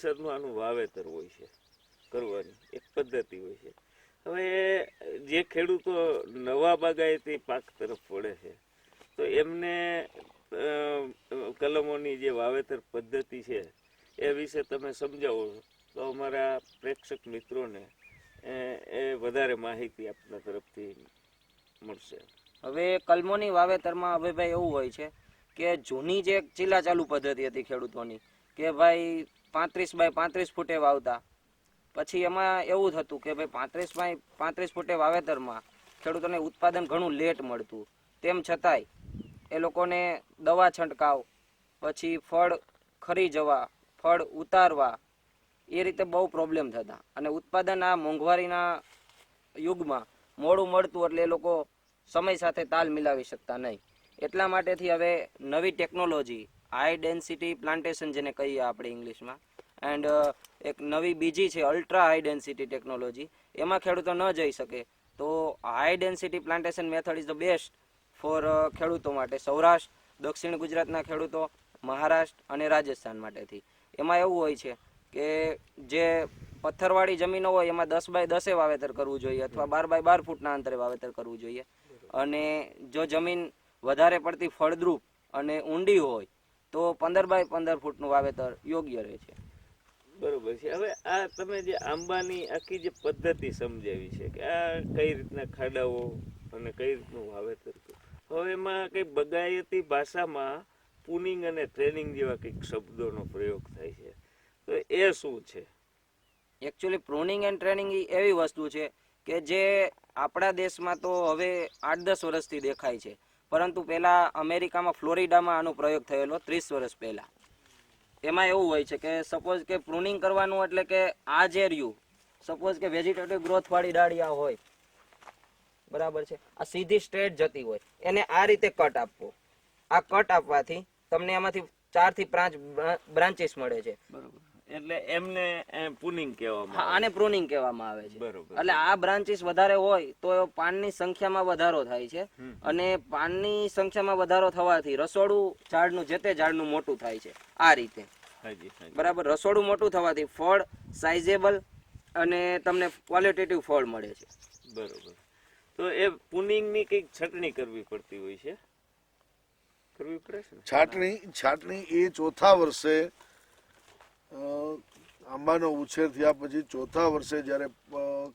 સમયસરનું આનું વાવેતર હોય છે, કરવાની એક પદ્ધતિ હોય છે. હવે જે ખેડૂતો નવા બાગાયતી પાક તરફ વળે છે તો એમને કલમોની જે વાવેતર પદ્ધતિ છે એ વિશે તમે સમજાવો તો અમારા પ્રેક્ષક મિત્રોને એ વધારે માહિતી આપના તરફથી મળશે. હવે કલમોની વાવેતરમાં હવે ભાઈ એવું હોય છે કે જૂની જે ચીલા ચાલુ પદ્ધતિ હતી ખેડૂતોની કે ભાઈ 35 બાય 35 ફૂટે વાવતા, પછી એમાં એવું થતું કે ભાઈ 35 બાય 35 ફૂટે વાવેતરમાં ખેડૂતોને ઉત્પાદન ઘણું લેટ મળતું, તેમ છતાંય એ લોકોને દવા છંટકાવ, પછી ફળ ખરી જવા, ફળ ઉતારવા, એ રીતે બહુ પ્રોબ્લેમ થતા અને ઉત્પાદન આ મોંઘવારીના યુગમાં મોડું મળતું એટલે એ લોકો સમય સાથે તાલ મિલાવી શકતા નહીં. એટલા માટેથી હવે નવી ટેકનોલોજી હાઈ ડેન્સિટી પ્લાન્ટેશન જેને કહીએ આપણે ઇંગ્લિશમાં, એન્ડ એક નવી બીજી છે અલ્ટ્રા હાઈ ડેન્સિટી ટેકનોલોજી, એમાં ખેડૂતો ન જઈ શકે તો high density plantation method is the best for ખેડૂતો માટે, સૌરાષ્ટ્ર, દક્ષિણ ગુજરાતના ખેડૂતો, મહારાષ્ટ્ર અને રાજસ્થાન માટેથી. એમાં એવું હોય છે કે જે પથ્થરવાળી જમીનો હોય એમાં 10 બાય 10 વાવેતર કરવું જોઈએ અથવા 12 બાય 12 ફૂટના અંતરે વાવેતર કરવું જોઈએ. અને જો જમીન વધારે પડતી ફળદ્રુપ અને ઊંડી હોય તો 15 બાય 15 ફૂટનું વાવેતર યોગ્ય રહે છે. બરોબર છે. હવે આ તમે જે આંબાની આખી જે પદ્ધતિ સમજાવી છે કે આ કઈ રીતના ખાડાઓ અને કઈ રીતનું વાવેતર કરવું, હવે એમાં કઈ બગાયતી ભાષામાં પુનિંગ અને ટ્રેનિંગ જેવા કંઈક શબ્દોનો પ્રયોગ થાય છે, તો એ શું છે? એકચ્યુઅલી પ્રૂનિંગ એન્ડ ટ્રેનિંગ એવી વસ્તુ છે કે જે આપણા દેશમાં તો હવે 8-10 વર્ષથી દેખાય છે, પરંતુ પહેલાં અમેરિકામાં ફ્લોરિડામાં આનો પ્રયોગ થયેલો 30 વર્ષ પહેલાં. એમાં એવું હોય છે કે સપોઝ કે પ્રૂનિંગ કરવાનું એટલે કે આ જે રહ્યું, સપોઝ કે વેજીટેટિવ ગ્રોથવાળી ડાળિયા હોય, બરાબર છે, આ સીધી સ્ટ્રેટ જતી હોય, એને આ રીતે કટ આપવો. આ કટ આપવાથી તમને એમાંથી 4 થી 5 બ્રાન્ચીસ મળે છે. બરોબર, એટલે એમને પુનિંગ કહેવામાં હા, આને પ્રૂનિંગ કહેવામાં આવે છે. બરોબર. એટલે આ બ્રાન્ચીસ વધારે હોય તો પાનની સંખ્યામાં વધારો થાય છે અને પાનની સંખ્યામાં વધારો થવાથી રસોડું ઝાડનું જે તે ઝાડનું મોટું થાય છે. આ રીતે બરાબર, રસોડું મોટું થવાથી ફળ સાઇઝેબલ અને તમને ક્વોલિટેટિવ ફળ મળે છે. બરોબર. તો એ પુનિંગની કંઈક છટણી કરવી પડતી હોય છે, કરવી પડે છે ને? છાટણી એ ચોથા વર્ષે આંબાનો ઉછેર થયા પછી ચોથા વર્ષે જ્યારે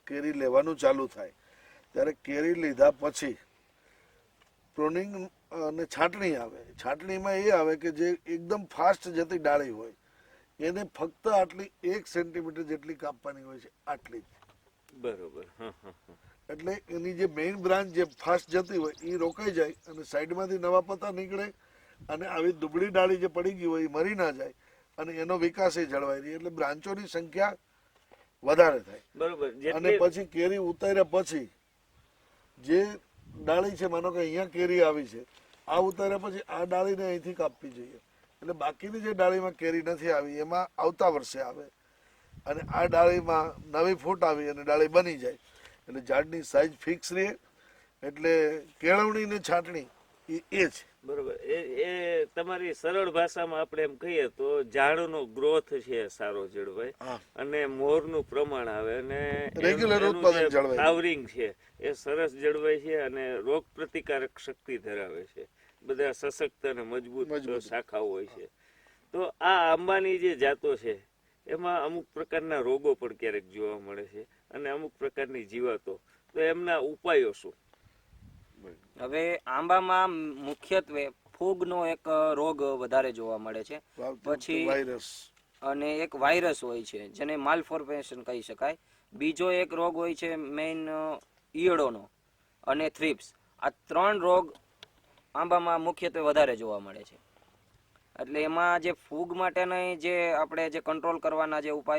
કેરી લેવાનું ચાલુ થાય ત્યારે કેરી લીધા પછી પ્રૂનિંગ અને છાટણી આવે. છાટણીમાં એ આવે કે જે એકદમ ફાસ્ટ જતી ડાળી હોય એને ફક્ત આટલી 1 સેન્ટીમીટર જેટલી કાપવાની હોય છે, આટલી જ. બરોબર. એટલે એની જે મેઇન બ્રાન્ચ જે ફાસ્ટ જતી હોય એ રોકાઈ જાય અને સાઈડમાંથી નવા પત્તા નીકળે અને આવી દુબળી ડાળી જે પડી ગઈ હોય એ મરી ના જાય અને એનો વિકાસ એ જળવાઈ રહે, એટલે બ્રાન્ચોની સંખ્યા વધારે થાય. બરોબર. અને પછી કેરી ઉતાર્યા પછી જે ડાળી છે, માનો કે અહીંયા કેરી આવી છે, આ ઉતાર્યા પછી આ ડાળીને અહીંથી કાપવી જોઈએ, એટલે બાકીની જે ડાળીમાં કેરી નથી આવી એમાં આવતા વર્ષે આવે અને આ ડાળીમાં નવી ફૂટ આવી અને ડાળી બની જાય, એટલે ઝાડની સાઈઝ ફિક્સ રહે. એટલે કેળવણી ને છાટણી એ છે. બરોબર. એ તમારી સરળ ભાષામાં આપણે એમ કહીએ તો ઝાડનો ગ્રોથ છે સારો જળવાય અને મોરનું પ્રમાણ આવે અને રેગ્યુલર ઉત્પાદન જળવાય, ફ્લાવરિંગ છે એ સરસ જળવાય છે અને રોગ પ્રતિકારક શક્તિ ધરાવે છે, બધા સશક્ત અને મજબૂત શાખાઓ હોય છે. તો આ આંબાની જે જાતો છે એમાં અમુક પ્રકારના રોગો પણ ક્યારેક જોવા મળે છે અને અમુક પ્રકારની જીવાતો, તો એમના ઉપાયો શું? હવે આંબામાં મુખ્યત્વે ફૂગનો એક રોગ વધારે જોવા મળે છે, પછી વાયરસ અને એક વાયરસ હોય છે જેને માલફોર્મેશન કહી શકાય. બીજો એક રોગ હોય છે મેઇન ઈયળોનો અને થ્રિપ્સ. આ 3 રોગ આંબામાં મુખ્યત્વે વધારે જોવા મળે છે. એટલે એમાં જે ફૂગ માટેના જે આપણે જે કંટ્રોલ કરવાના જે ઉપાયો